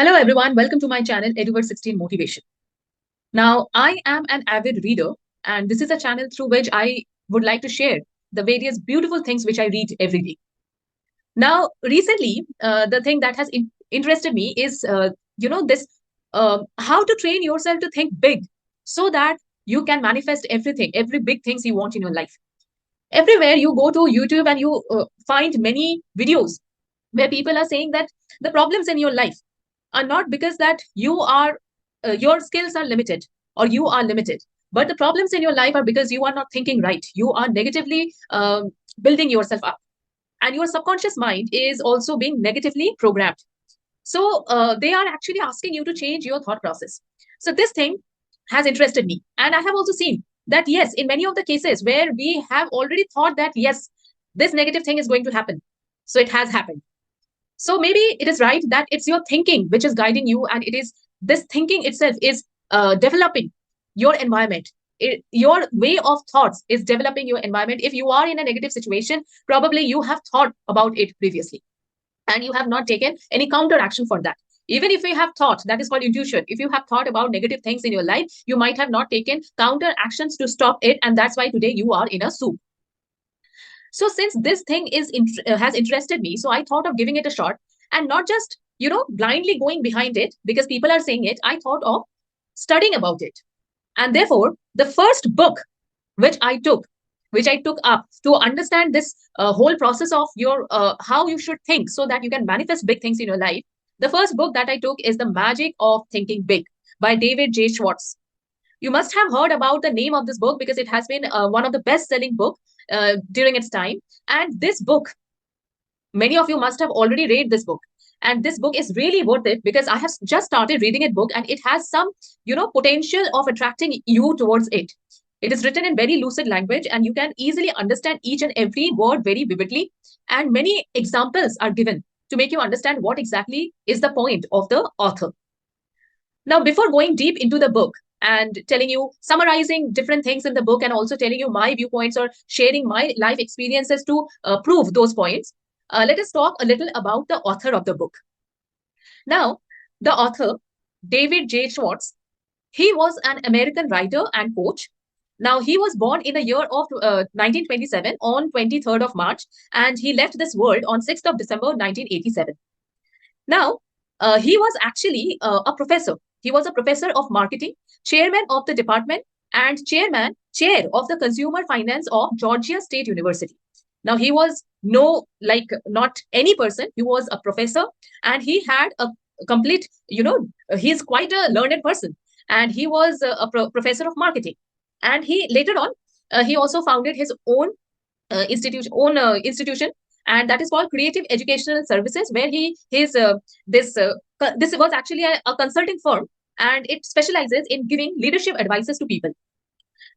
Hello everyone, welcome to my channel Eduward 16 Motivation. Now, I am an avid reader, and this is a channel through which I would like to share the various beautiful things which I read every day. Now, recently, the thing that has interested me is, this how to train yourself to think big so that you can manifest everything, every big things you want in your life. Everywhere you go to YouTube and you find many videos where people are saying that the problems in your life are not because that your skills are limited or you are limited, but the problems in your life are because you are not thinking right. You are negatively building yourself up, and your subconscious mind is also being negatively programmed. So they are actually asking you to change your thought process. So this thing has interested me, and I have also seen that yes, in many of the cases where we have already thought that yes, this negative thing is going to happen, so it has happened. So maybe it is right that it's your thinking which is guiding you, and it is this thinking itself is developing your environment. Your way of thoughts is developing your environment. If you are in a negative situation, probably you have thought about it previously and you have not taken any counter action for that. Even if you have thought, that is called intuition. If you have thought about negative things in your life, you might have not taken counter actions to stop it, and that's why today you are in a soup. So since this thing has interested me, so I thought of giving it a shot, and not just blindly going behind it because people are saying it. I thought of studying about it, and therefore the first book which I took, which I took up to understand this whole process of your how you should think so that you can manifest big things in your life. The first book that I took is The Magic of Thinking Big by David J. Schwartz. You must have heard about the name of this book because it has been one of the best-selling book during its time. And this book, many of you must have already read this book. And this book is really worth it because I have just started reading it book, and it has some, potential of attracting you towards it. It is written in very lucid language, and you can easily understand each and every word very vividly. And many examples are given to make you understand what exactly is the point of the author. Now, before going deep into the book and telling you, summarizing different things in the book and also telling you my viewpoints or sharing my life experiences to prove those points, let us talk a little about the author of the book. Now, the author, David J. Schwartz, he was an American writer and coach. Now, he was born in the year of 1927 on 23rd of March, and he left this world on 6th of December 1987. Now, he was actually a professor. He was a professor of marketing, chairman of the department, and chair of the consumer finance of Georgia State University. Now, he was not any person. He was a professor, and he had a complete, he's quite a learned person, and he was a professor of marketing. And he later on, he also founded his own institution, and that is called Creative Educational Services, where this was actually a consulting firm, and it specializes in giving leadership advices to people.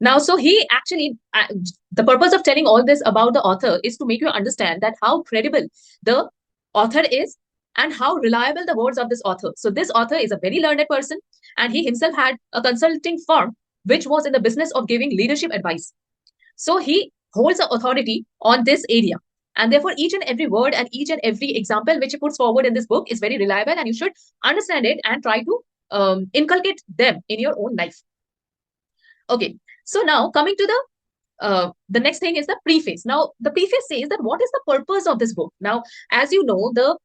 Now, so he actually, the purpose of telling all this about the author is to make you understand that how credible the author is and how reliable the words of this author. So this author is a very learned person, and he himself had a consulting firm which was in the business of giving leadership advice. So he holds the authority on this area. And therefore, each and every word and each and every example which he puts forward in this book is very reliable, and you should understand it and try to inculcate them in your own life. Okay, so now coming to the next thing is the preface. Now, the preface says that what is the purpose of this book? Now, as you know, The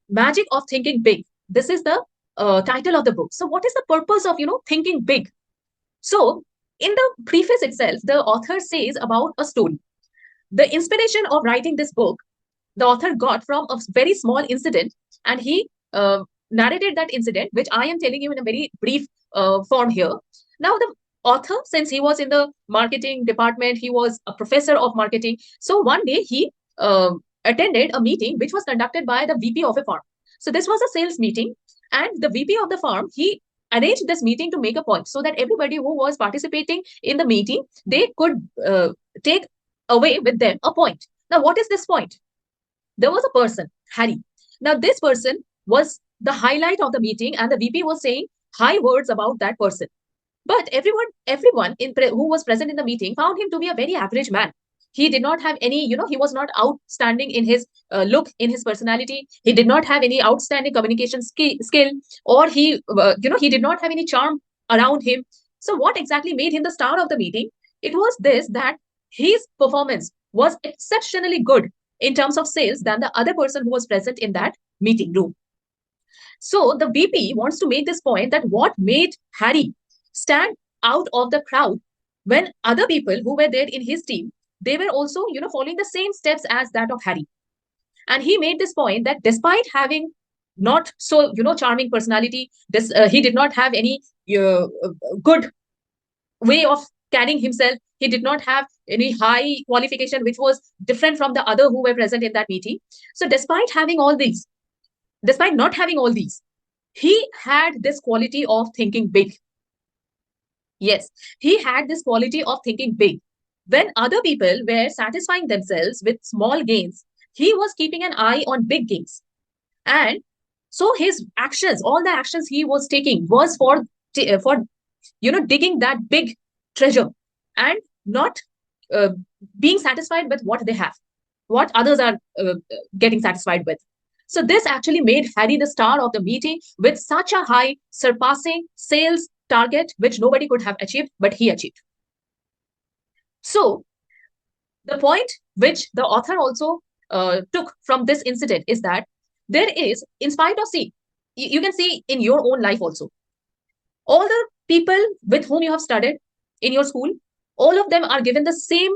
Magic of Thinking Big, this is the title of the book. So what is the purpose of, thinking big? So in the preface itself, the author says about a story. The inspiration of writing this book, the author got from a very small incident, and he narrated that incident, which I am telling you in a very brief form here. Now, the author, since he was in the marketing department, he was a professor of marketing. So one day he attended a meeting which was conducted by the VP of a firm. So this was a sales meeting, and the VP of the firm, he arranged this meeting to make a point so that everybody who was participating in the meeting, they could take away with them a point. Now, what is this point? There was a person, Harry. Now, this person was the highlight of the meeting, and the VP was saying high words about that person. But everyone who was present in the meeting found him to be a very average man. He did not have any, he was not outstanding in his look, in his personality. He did not have any outstanding communication skill, or he did not have any charm around him. So what exactly made him the star of the meeting? It was this, that his performance was exceptionally good in terms of sales than the other person who was present in that meeting room. So the VP wants to make this point, that what made Harry stand out of the crowd when other people who were there in his team, they were also, following the same steps as that of Harry. And he made this point that despite having not so, charming personality, he did not have any good way of carrying himself. He did not have any high qualification, which was different from the other who were present in that meeting. So despite not having all these, he had this quality of thinking big. Yes, he had this quality of thinking big. When other people were satisfying themselves with small gains, he was keeping an eye on big gains. And so his actions, all the actions he was taking, was for digging that big treasure, and not uh, being satisfied with what they have, what others are getting satisfied with. So this actually made Harry the star of the meeting, with such a high, surpassing sales target, which nobody could have achieved, but he achieved. So the point which the author also took from this incident is that there is, in spite of, you can see in your own life also, all the people with whom you have studied in your school, all of them are given the same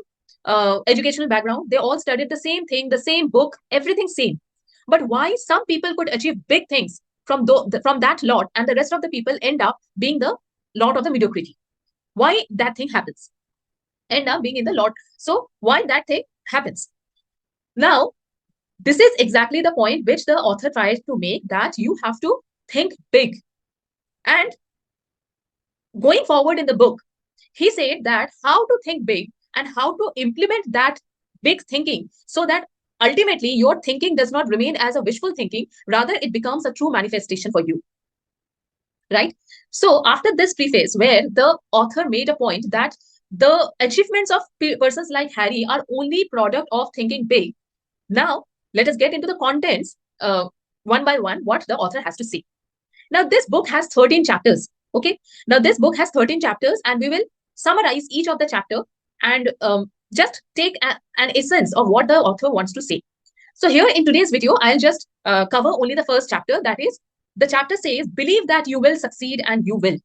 educational background. They all studied the same thing, the same book, everything same. But why some people could achieve big things from that lot, and the rest of the people end up being the lot of the mediocrity? Why that thing happens? End up being in the lot. So why that thing happens? Now, this is exactly the point which the author tries to make, that you have to think big. And going forward in the book, he said that how to think big and how to implement that big thinking, so that ultimately your thinking does not remain as a wishful thinking, rather it becomes a true manifestation for you. Right? So after this preface, where the author made a point that the achievements of persons like Harry are only product of thinking big, now let us get into the contents one by one, what the author has to say. Now this book has 13 chapters. Okay. Now this book has 13 chapters, and we will summarize each of the chapter and just take an essence of what the author wants to say. So here in today's video, I'll just cover only the first chapter. That is, the chapter says, believe that you will succeed and you will.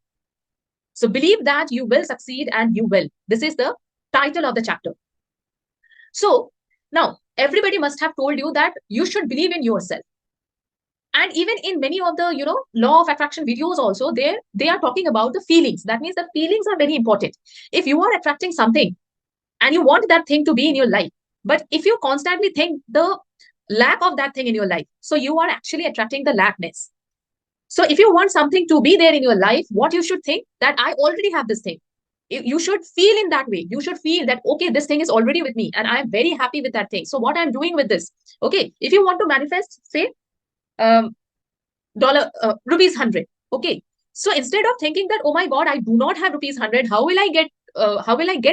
So believe that you will succeed and you will. This is the title of the chapter. So now everybody must have told you that you should believe in yourself. And even in many of the law of attraction videos also, they are talking about the feelings. That means the feelings are very important. If you are attracting something and you want that thing to be in your life, but if you constantly think the lack of that thing in your life, so you are actually attracting the lackness. So if you want something to be there in your life, what you should think, that I already have this thing. You should feel in that way. You should feel that, okay, this thing is already with me and I'm very happy with that thing. So what I'm doing with this, okay, if you want to manifest, say, rupees 100. Okay. So instead of thinking that, oh my God, I do not have rupees 100, how will I get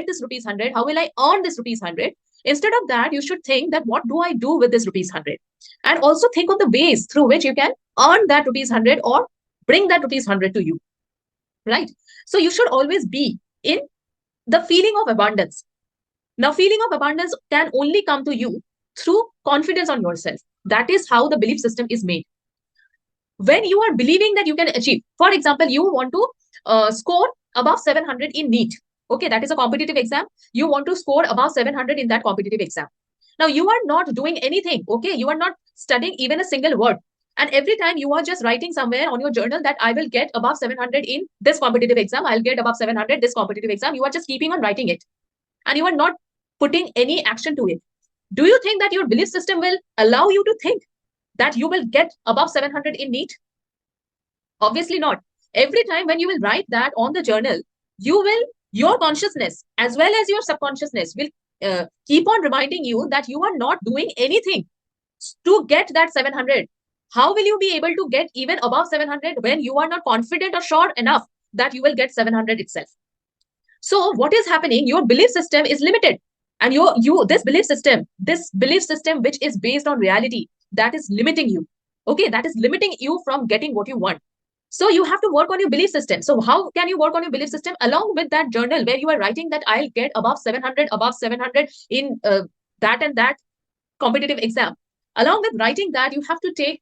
this rupees 100? How will I earn this rupees 100? Instead of that, you should think that, what do I do with this rupees 100? And also think of the ways through which you can earn that rupees 100 or bring that rupees 100 to you. Right? So you should always be in the feeling of abundance. Now, feeling of abundance can only come to you through confidence on yourself. That is how the belief system is made. When you are believing that you can achieve, for example, you want to score above 700 in NEET. Okay, that is a competitive exam. You want to score above 700 in that competitive exam. Now, you are not doing anything. Okay, you are not studying even a single word. And every time you are just writing somewhere on your journal that I will get above 700 in this competitive exam, I'll get above 700 this competitive exam. You are just keeping on writing it. And you are not putting any action to it. Do you think that your belief system will allow you to think that you will get above 700 in NEET? Obviously not. Every time when you will write that on the journal, your consciousness as well as your subconsciousness will keep on reminding you that you are not doing anything to get that 700. How will you be able to get even above 700 when you are not confident or sure enough that you will get 700 itself? So what is happening? Your belief system is limited. And this belief system which is based on reality, that is limiting you. Okay, that is limiting you from getting what you want. So you have to work on your belief system. So how can you work on your belief system? Along with that journal where you are writing that I'll get above 700 in that and that competitive exam. Along with writing that, you have to take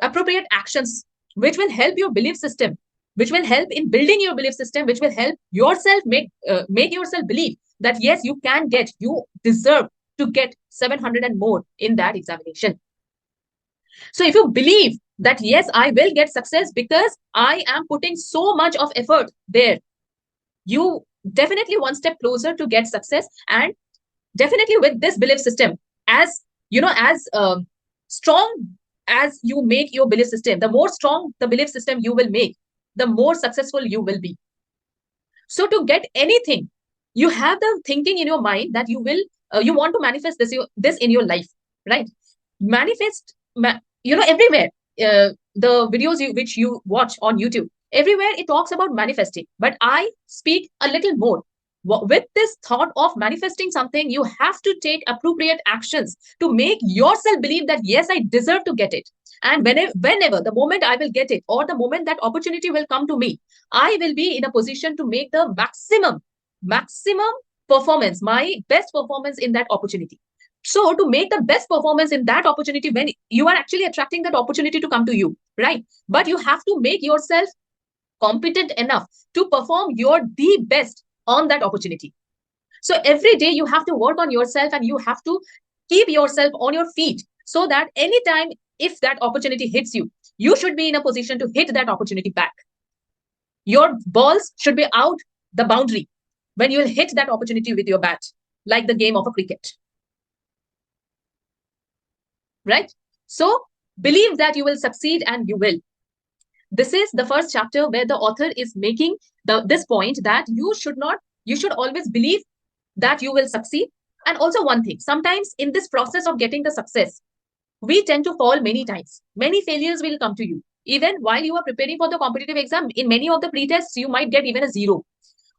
appropriate actions which will help your belief system, which will help in building your belief system, which will help yourself make yourself believe that yes, you deserve to get 700 and more in that examination. So if you believe that yes, I will get success because I am putting so much of effort there, you definitely one step closer to get success. And definitely with this belief system, as as strong as you make your belief system, the more strong the belief system you will make, the more successful you will be. So to get anything, you have the thinking in your mind that you want to manifest this in your life, right? Manifest, everywhere. The videos which you watch on YouTube, everywhere it talks about manifesting. But I speak a little more. With this thought of manifesting something, you have to take appropriate actions to make yourself believe that yes, I deserve to get it. And whenever the moment I will get it, or the moment that opportunity will come to me, I will be in a position to make the maximum performance, my best performance in that opportunity. So to make the best performance in that opportunity, when you are actually attracting that opportunity to come to you, right? But you have to make yourself competent enough to perform the best on that opportunity. So every day you have to work on yourself, and you have to keep yourself on your feet, so that anytime if that opportunity hits you, you should be in a position to hit that opportunity back. Your balls should be out the boundary when you will hit that opportunity with your bat, like the game of a cricket. Right? So believe that you will succeed, and you will. This is the first chapter where the author is making this point that you should always believe that you will succeed. And also one thing, sometimes in this process of getting the success, we tend to fall many times. Many failures will come to you. Even while you are preparing for the competitive exam, in many of the pretests, you might get even a 0.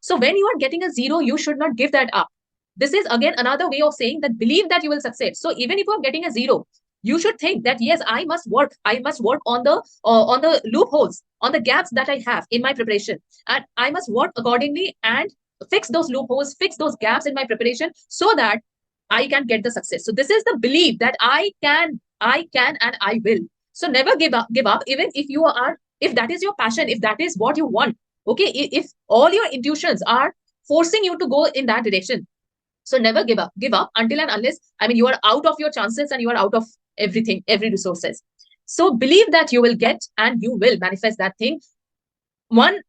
So when you are getting a 0, you should not give that up. This is again another way of saying that believe that you will succeed. So even if you are getting a 0, you should think that yes, I must work on the loopholes, on the gaps that I have in my preparation, and I must work accordingly and fix those loopholes, fix those gaps in my preparation, so that I can get the success. So this is the belief that I can, and I will. So never give up, even if that is your passion, if that is what you want. Okay, if all your intuitions are forcing you to go in that direction, so never give up until and unless, you are out of your chances and you are out of everything, every resources. So believe that you will get, and you will manifest that thing one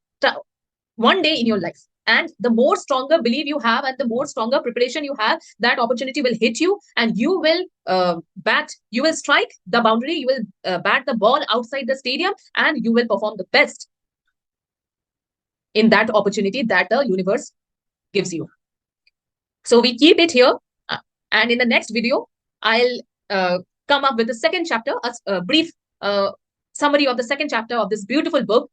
day in your life. And the more stronger belief you have, and the more stronger preparation you have, that opportunity will hit you, and you will you will strike the boundary, you will bat the ball outside the stadium, and you will perform the best in that opportunity that the universe gives you. So we keep it here. And in the next video, I'll come up with the second chapter, a brief summary of the second chapter of this beautiful book,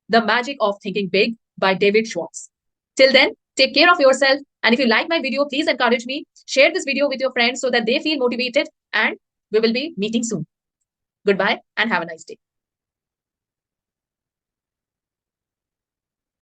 The Magic of Thinking Big by David Schwartz. Till then, take care of yourself. And if you like my video, please encourage me. Share this video with your friends so that they feel motivated, and we will be meeting soon. Goodbye and have a nice day.